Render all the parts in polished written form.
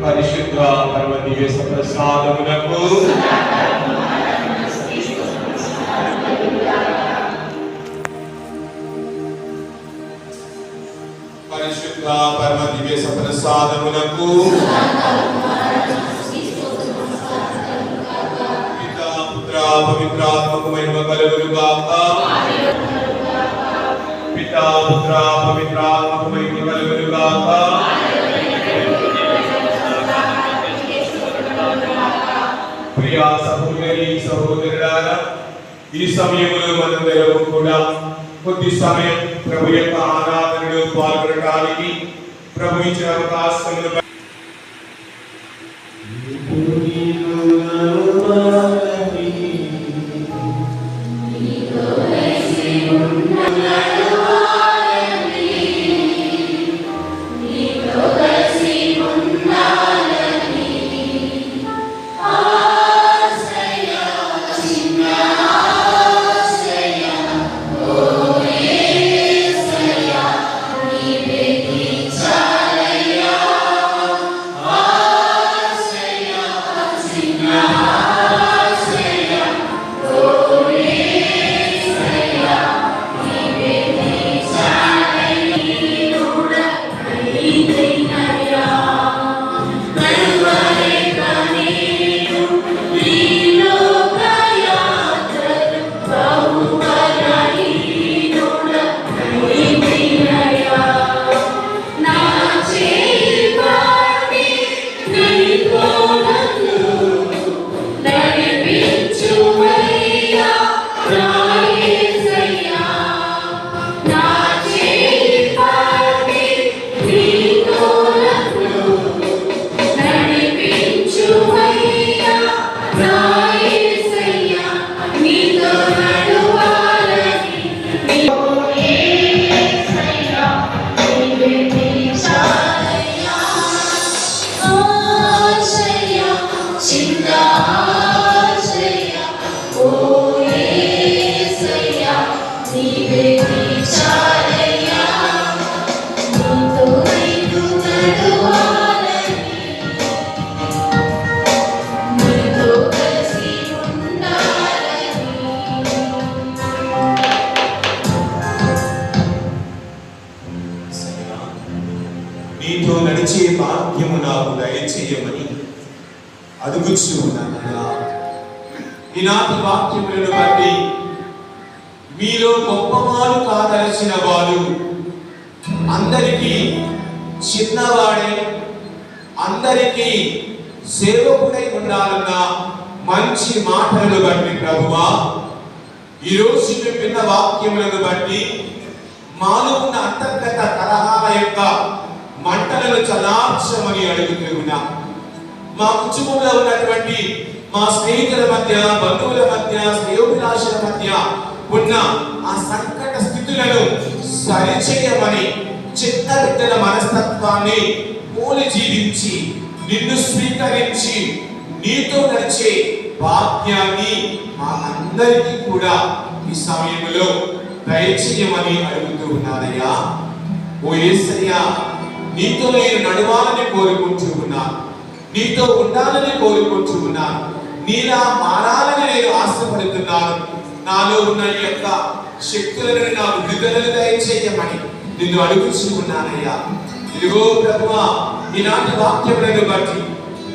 పరిశుద్ధ పరమ దివ్య ప్రసాదమునకు పరిశుద్ధ పరమ దివ్య ప్రసాదమునకు పితా పుత్ర పవిత్రాత్మకు మహిమ కలుగునుగాక. పితా పుత్ర పవిత్రాత్మకు మహిమ కలుగునుగాక. ప్రియా సహోదరి సహోదరులారా, ఈ సమయంలో మనందరం కూడా కొద్ది సమయం ప్రభు యొక్క ఆరాధనలో పాల్గొనడానికి ప్రభు ఇచ్చిన అవకాశమును నీతో నడిచే భాగ్యము నాకు దయచేయమని అడుగుచూ ఉన్నానయ్యా. ఈనాటి వాక్యములను బట్టి మీలో గొప్పవారు కాదలసిన వారు, అందరికీ చిన్నవాడే, అందరికీ సేవకుడై ఉండాలన్న మంచి మాటలను బట్టి ప్రభువా, ఈరోజు మేము విన్న వాక్యములను బట్టి మాలో ఉన్న అంతర్గత కలహాల యొక్క మంటలను చలార్చమని అడుగుతున్నా. మా కుటుంబంలో ఉన్నటువంటి మా స్నేహితుల మధ్య, బంధువుల మధ్య, శ్రేయోభిలాషుల మధ్య ఉన్న ఆ సంకట స్థితులను సరిచేయమని చిన్న బిడ్డల మనస్తత్వాన్ని పోలి జీవించి నిన్ను స్వీకరించి నీతో నడిచే భాగ్యాన్ని మా అందరికీ కూడా ఈ సమయంలో దయచేయమని అడుగుతూ ఉన్నానయ్యా. ఓ యేసయ్యా, నీతో నేను నడవాలని కోరుకుంటూ ఉన్నాను, నీతో ఉండాలని కోరుకుంటూ ఉన్నాను, నీలా మారాలని నేను ఆశపడుతున్నాను. నాలో ఉన్న ఈ యొక్క శక్తులను నాకు విడుదలను దయచేయమని నిన్ను అడుగుతూ ఉన్నానయ్యా. ఇదిగో ప్రభువా, ఈనాటి వాక్యములను బట్టి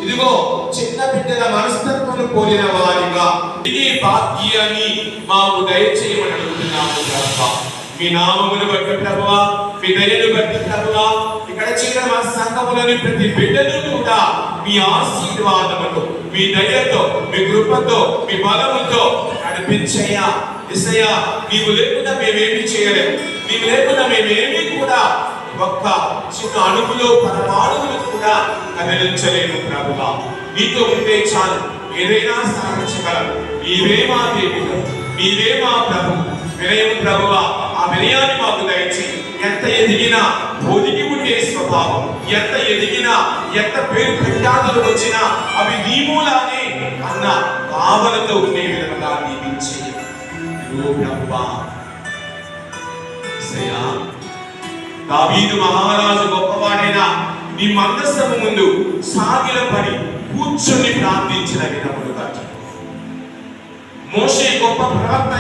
ఇదిగో చిన్న బిడ్డల మనస్తత్వం పోలిన వారిగా ఈ భాగ్యాన్ని మాకు దయచేయమని అడుగుతున్నాము ప్రభువా. మీ నామమును బట్టి ప్రభువా, మీ దయను బట్టి ప్రభువా, ఇక్కడ చేరిన మా సంఘములోని ప్రతి బిడ్డను కూడా మీ ఆశీర్వాదముతో, మీ దయతో, మీ కృపతో, మీ బలముతో నడిపించయ్యా. యేసయ్యా, నీవు లేకుండా మేమేమీ చేయలేము, నీవు లేకుండా మేమేమీ కూడా ఒక్క చిన్న అణువులో పరమాణువులు కూడా కదిలించలేము ప్రభువా. నీతో ఉంటే చాలు, ఏదైనా సాధించగలము. నీవే మా దేవుడు, నీవే మా ప్రభు. వినయం ప్రభువా, ఆ వినయాన్ని మాకు దయచేయి. ఎంత ఎదిగినా ఒదిగి ఉండే స్వభావం, ఎంత ఎదిగినా, ఎంత పేరు ప్రఖ్యాతులు వచ్చినా అవి నీ మూలానే అన్న భావనతో ఉండే విధంగా దీవించేయి ప్రభువా. దావీదు మహారాజు గొప్పవాడైనా నీ మందసము ముందు సాగిలపడి కూర్చుని ప్రార్థించిన విధములు బట్టి మోషే గొప్ప ప్రవక్త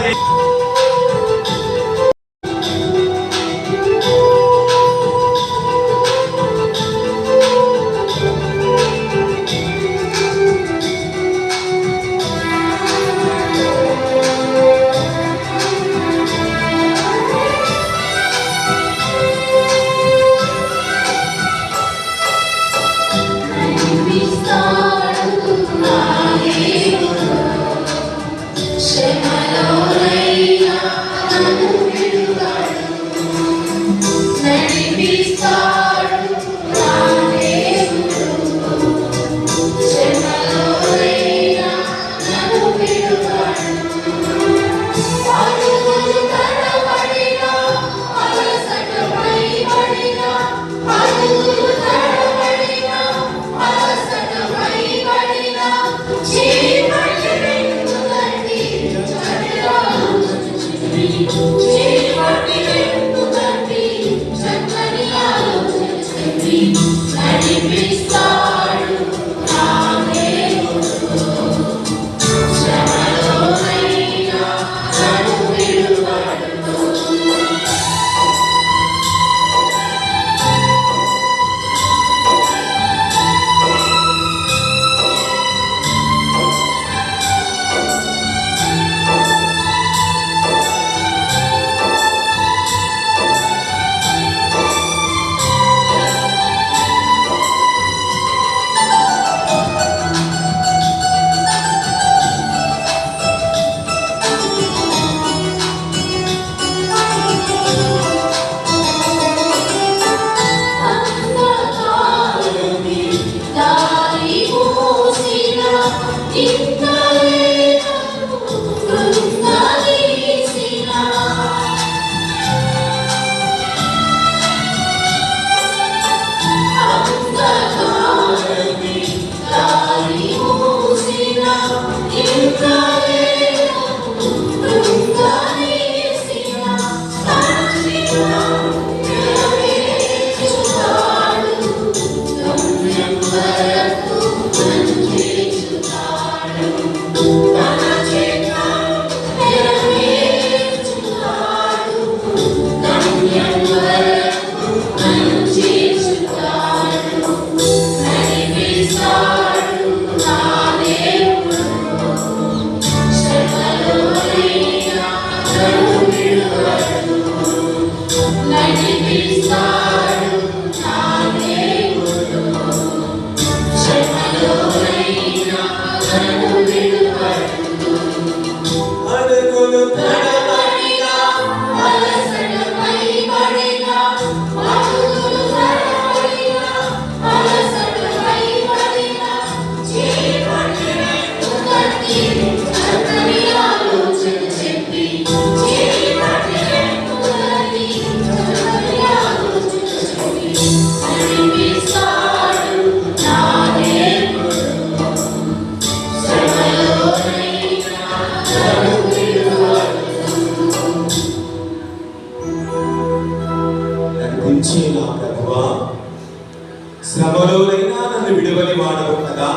విడువని వాడవు కదా,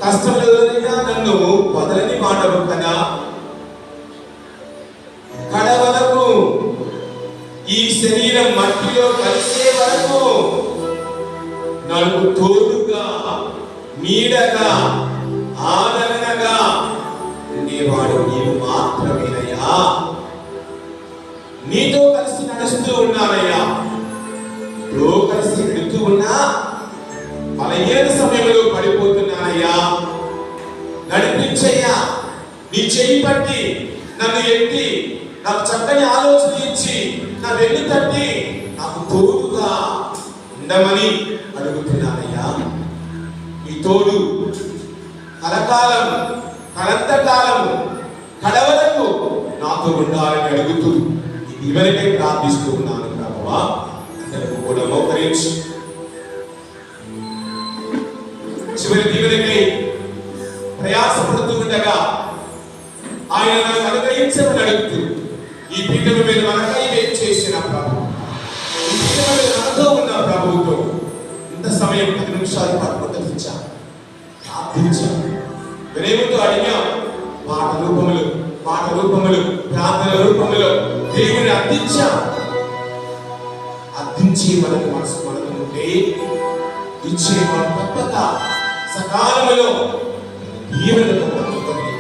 కష్టంలోనైనా నన్ను వదలని వాడవు కదా, కడవరకు ఈ శరీరం మట్టిలో కలిసే వరకు నాకు తోడుగా నీడగా ఆదరణగా ఉండేవాడు నీవు మాత్రమేనయ్యా. నీతో కలిసి నడుస్తూ ఉన్నానయ్యా. నీతో కలిసి వెళుతూ ఉన్నా బలహీన సమయంలో పడిపోతున్నానయ్యా. నడిపించయ్యా. నీ చేయి పట్టి నన్ను ఎత్తి నాకు చక్కని ఆలోచన ఇచ్చి నా వెన్ను తట్టి నాకు తోడుగా ఉండమని అడుగుతున్నానయ్యా. ఈ తోడు కలకాలం కలంతకాలం కడవరకు నాతో ఉండాలని అడుగుతూ ఈ దీవెనకై ప్రార్థిస్తూ ఉన్నాను ప్రభువా. అందరికీ కూడా మోకరించి చివరి దీవెనకై ప్రయాసపడుతూ ఉండగా ఆయన నాకు అనుగ్రహించమని అడుగుతూ ఈ పీఠం మీద మనకై వేచి చేసిన ప్రభు, ఈ పీఠం మీద మనతో ఉన్న ప్రభువుతో ఇంత సమయం 10 నిమిషాలు పాటు ప్రకటించా, ప్రార్థించా, వినయముతో అడిగా. మాట రూపములు ప్రార్థన రూపములో దేవుని అర్థించా. అర్థించి మనకు ఉంటే ఇచ్చే మనం తప్పక సకాలంలో దీవెనతో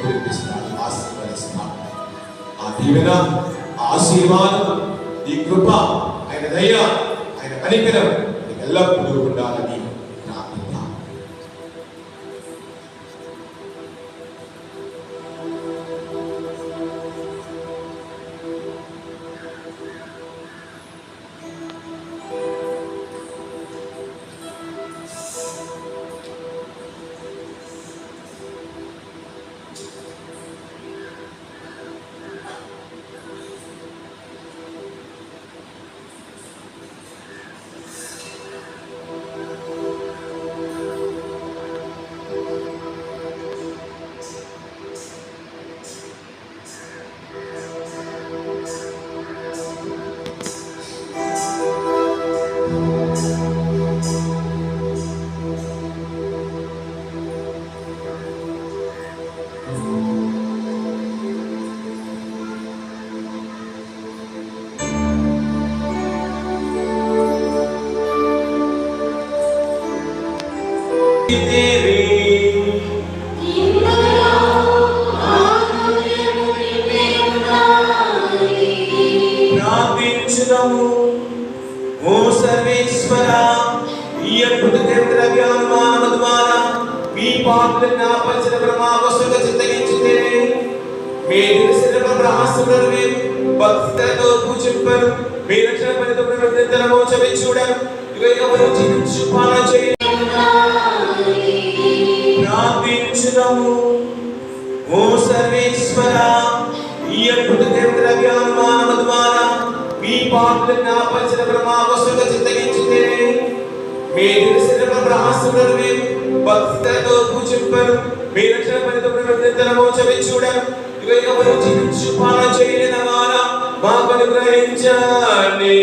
కురిపిస్తాడు, ఆశీర్వదిస్తాడు. ఆ దీవెన ఆశీర్వాదం ఈ కృప ఆయన దయ ఆయన కనికరం ఎల్లప్పుడూ ఉండాలని ప్రార్థిద్దాం. ఓ సర్వేశ్వర, ఈ అద్భుత ద్రవ్యానుమానము ద్వారా మీ పాపలను జ్ఞాపకం బ్రహ్మావసుగా చిత్తగించితే మీ తెలిసిన బ్రహ్మాసులను భక్తితో పూజింపరు, మీ రక్షణ ఫలితం ప్రవర్తించడము చవి చూడరు. ఇవైనవరు జీవించు పాలన చేయ ప్రార్థించుదాము. ఓ సర్వేశ్వర, ఈ అద్భుత ద్రవ్యానుమానము ద్వారా మీ పాపలను జ్ఞాపకం బ్రహ్మావసుగా చిత్తగించితే మీ తెలిసిన బ్రహ్మాసులను భక్తితో పూజింపరు, మీ రక్షణ ఫలితం ప్రవర్తించడము చవి చూడరు. ఇవైనవరు జీవించు పాలన చేయని వారా మాకు అనుగ్రహించండి.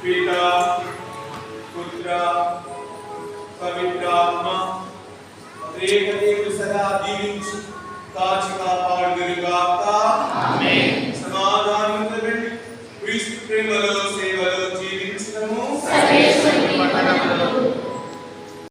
పితా పుత్ర పవిత్రాత్మ త్రియేకదేవుడు సదా దీవించి కాచి కాపాడుదురుగాక. ఆమేన్. సమాధానం